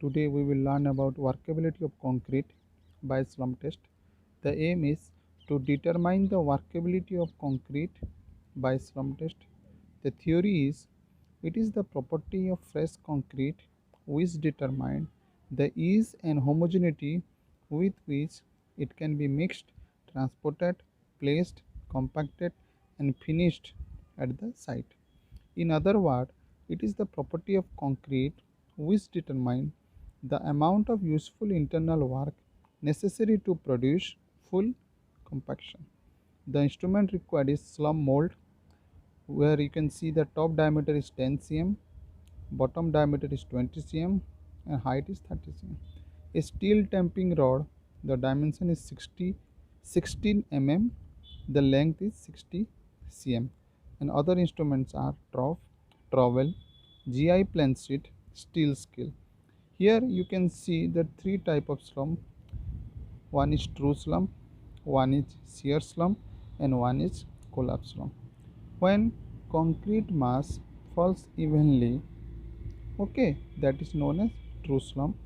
Today we will learn about workability of concrete by slump test. The aim is to determine the workability of concrete by slump test. The theory is it is the property of fresh concrete which determine the ease and homogeneity with which it can be mixed, transported, placed, compacted and finished at the site. In other words, it is the property of concrete which determine the amount of useful internal work necessary to produce full compaction. The instrument required is slump mold, where you can see the top diameter is 10 cm, bottom diameter is 20 cm and height is 30 cm. A steel tamping rod, the dimension is 16 mm, the length is 60 cm, and other instruments are trough, trowel, GI plan sheet, steel scale. Here you can see the three type of slump. One is true slump, one is shear slump and one is collapse slump. When concrete mass falls evenly, okay, that is known as true slump,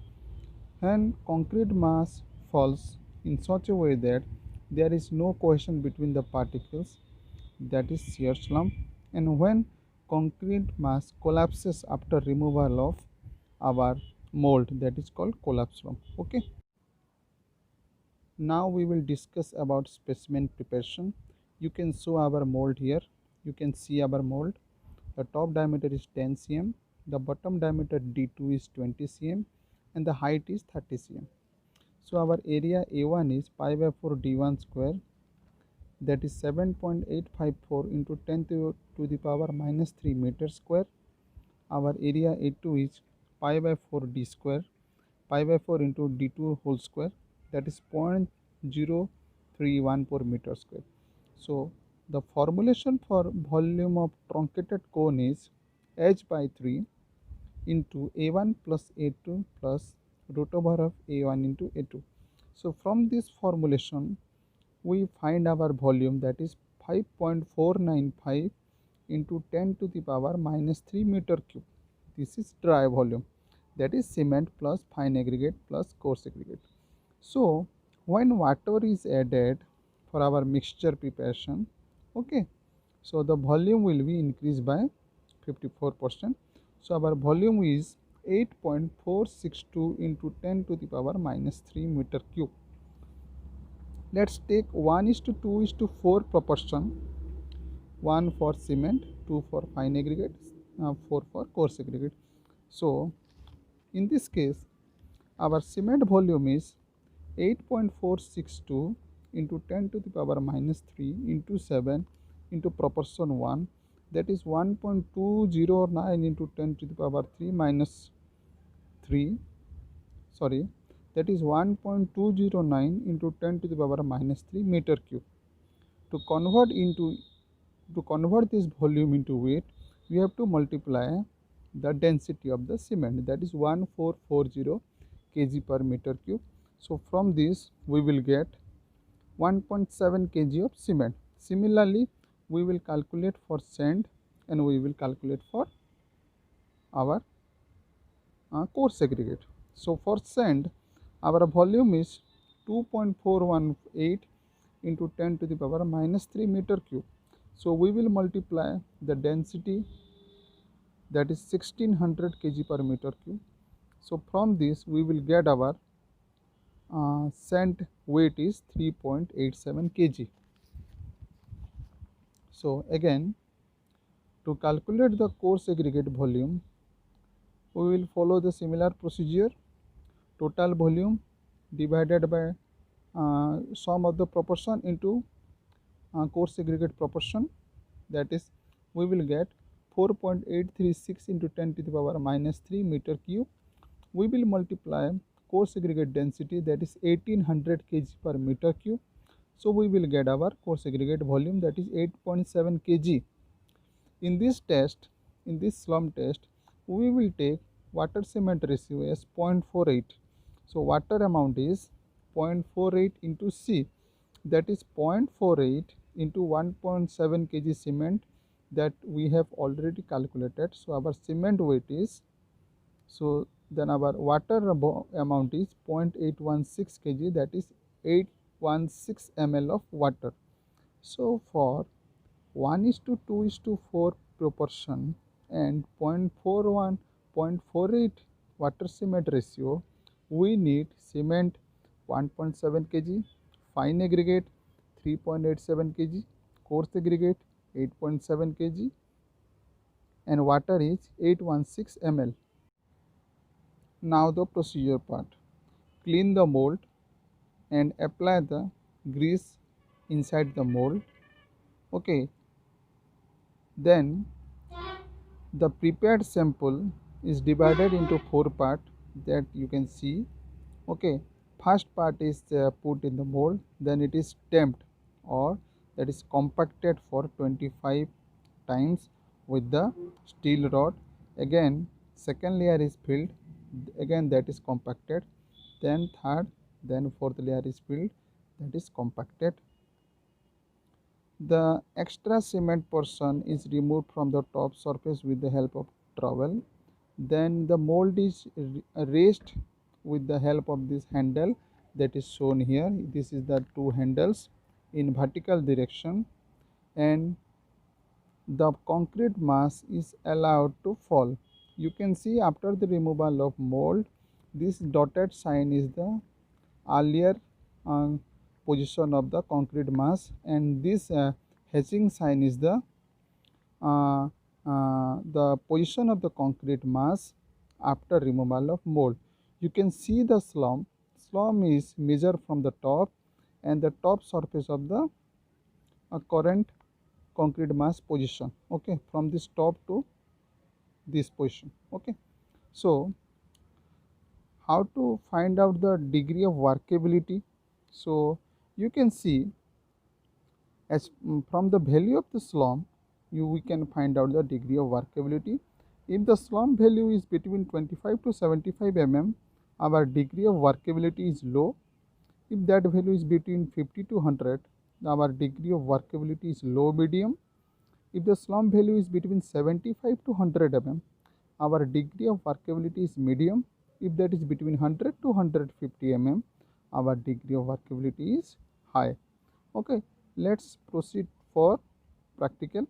and concrete mass falls in such a way that there is no cohesion between the particles, that is shear slump. And when concrete mass collapses after removal of our mold, that is called collapse slump. Okay, now we will discuss about specimen preparation. You can show our mold here. You can see our mold. The top diameter is 10 cm, the bottom diameter D2 is 20 cm and the height is 30 cm. So our area A1 is pi by 4 D1 square, that is 7.854 into 10 to the power minus 3 meter square. Our area A2 is pi by 4 D square, pi by 4 into D2 whole square, that is 0.0314 meter square. So the formulation for volume of truncated cone is h by 3 into A1 plus A2 plus root over of A1 into A2. So from this formulation we find our volume, that is 5.495 into 10 to the power minus 3 meter cube. This is dry volume, that is cement plus fine aggregate plus coarse aggregate. So when water is added for our mixture preparation, okay, so the volume will be increased by 54%. So our volume is 8.462 into 10 to the power minus 3 meter cube. Let's take 1:2:4 proportion, 1 for cement, 2 for fine aggregate, 4 for coarse aggregate. So in this case our cement volume is 8.462 into 10 to the power minus 3 into 7 into proportion 1, that is 1.209 into 10 to the power 3 minus 3, sorry, that is 1.209 into 10 to the power minus 3 meter cube. To convert this volume into weight, we have to multiply the density of the cement, that is 1440 kg per meter cube. So from this we will get 1.7 kg of cement. Similarly, we will calculate for sand and we will calculate for our coarse aggregate. So for sand, our volume is 2.418 into 10 to the power minus 3 meter cube. So we will multiply the density, that is 1600 kg per meter cube. So from this we will get our sand weight is 3.87 kg. So again, to calculate the coarse aggregate volume, we will follow the similar procedure. Total volume divided by sum of the proportion into coarse aggregate proportion, that is we will get 4.836 into 10 to the power minus 3 meter cube. We will multiply coarse aggregate density, that is 1800 kg per meter cube. So we will get our coarse aggregate volume, that is 8.7 kg. In this test, in this slump test, we will take water cement ratio as 0.48. So water amount is 0.48 into C, that is 0.48 into 1.7 kg cement, that we have already calculated. So our cement weight is, so then our water amount is 0.816 kg, that is 816 ml of water. So for 1:2:4 proportion and 0.41 0.48 water cement ratio, we need cement 1.7 kg, fine aggregate 3.87 kg, coarse aggregate 8.7 kg, and water is 816 ml. Now the procedure part. Clean the mold and apply the grease inside the mold. Okay, then the prepared sample is divided into 4 parts that you can see. Okay, first part is put in the mold, then it is tamped, or that is compacted for 25 times with the steel rod. Again second layer is filled, again that is compacted, then third, then fourth layer is filled, that is compacted. The extra cement portion is removed from the top surface with the help of trowel. Then the mold is raised with the help of this handle that is shown here. This is the two handles in vertical direction, and the concrete mass is allowed to fall. You can see after the removal of mold, this dotted sign is the earlier position of the concrete mass, and this hatching sign is the position of the concrete mass after removal of mold. You can see the slump. Slump is measured from the top and the top surface of the current concrete mass position. Okay, from this top to this position. Okay, so how to find out the degree of workability? So you can see as from the value of the slump, we can find out the degree of workability. If the slump value is between 25 to 75 mm, our degree of workability is low. If that value is between 50 to 100, our degree of workability is low medium. If the slump value is between 75 to 100 mm, our degree of workability is medium. If that is between 100 to 150 mm, our degree of workability is high. Okay, let's proceed for practical.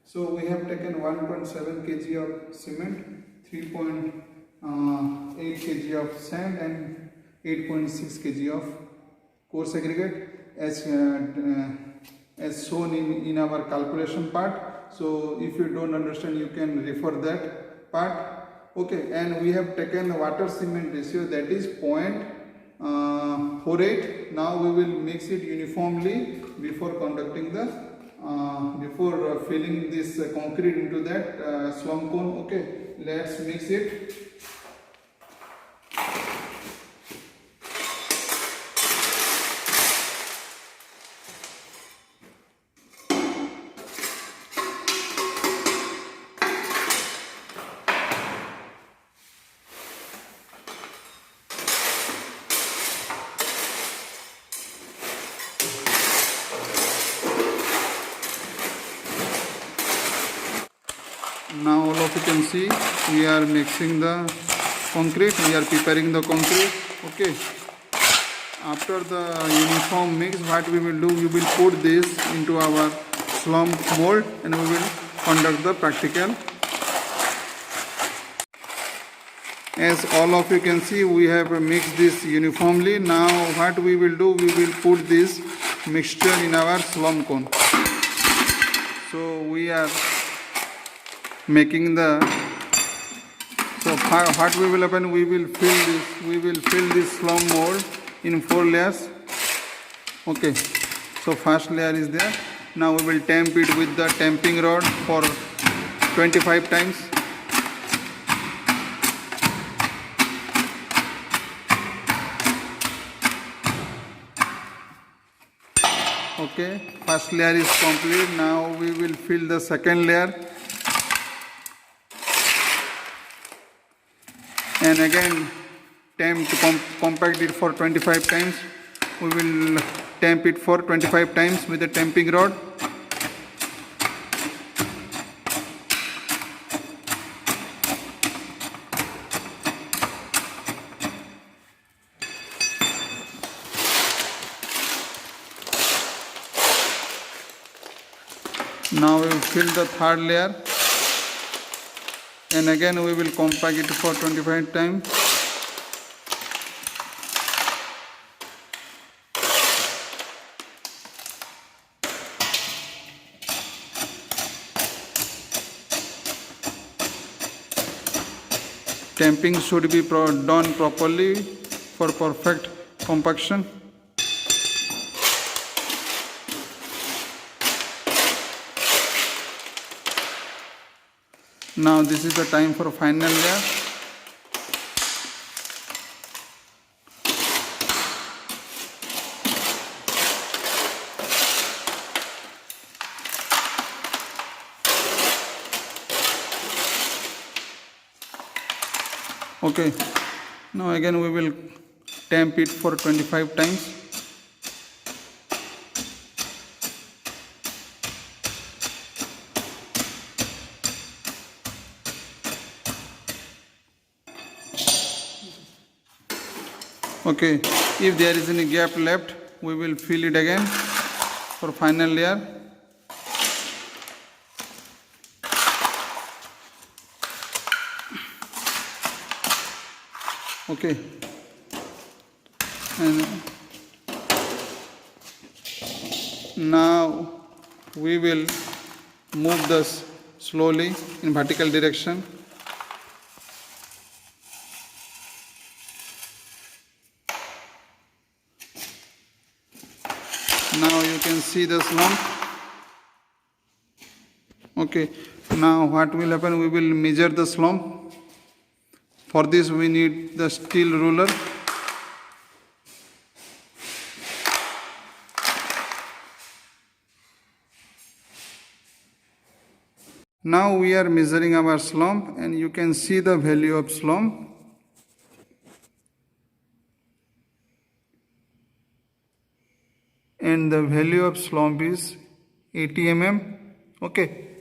So we have taken 1.7 kg of cement, 3.8 kg of sand, and 8.6 kg of coarse aggregate as shown in our calculation part. So if you don't understand, you can refer that part. Okay, and we have taken the water cement ratio, that is 0.48. Now we will mix it uniformly before conducting the before filling this concrete into that slump cone. Okay, let's mix it. Now all of you can see we are mixing the concrete, we are preparing the concrete. Okay, after the uniform mix, what we will do, we will put this into our slump mold and we will conduct the practical. As all of you can see, we have mixed this uniformly. Now what we will do, we will put this mixture in our slump cone. So we are making the, so what we will happen, we will fill this slump mold in 4 layers. Okay, so first layer is there. Now we will tamp it with the tamping rod for 25 times. Okay, first layer is complete. Now we will fill the second layer. And again tamp to compact it for 25 times. We will tamp it for 25 times with the tamping rod. Now we will fill the third layer, and again we will compact it for 25 times. Tamping should be done properly for perfect compaction. Now this is the time for final layer. Okay, now again we will tamp it for 25 times. Okay, if there is any gap left, we will fill it again for final layer. Okay, and now we will move this slowly in vertical direction. Now you can see the slump. Okay, now what will happen, we will measure the slump. For this we need the steel ruler. Now we are measuring our slump, and you can see the value of slump. And the value of slump is 80 mm. Okay.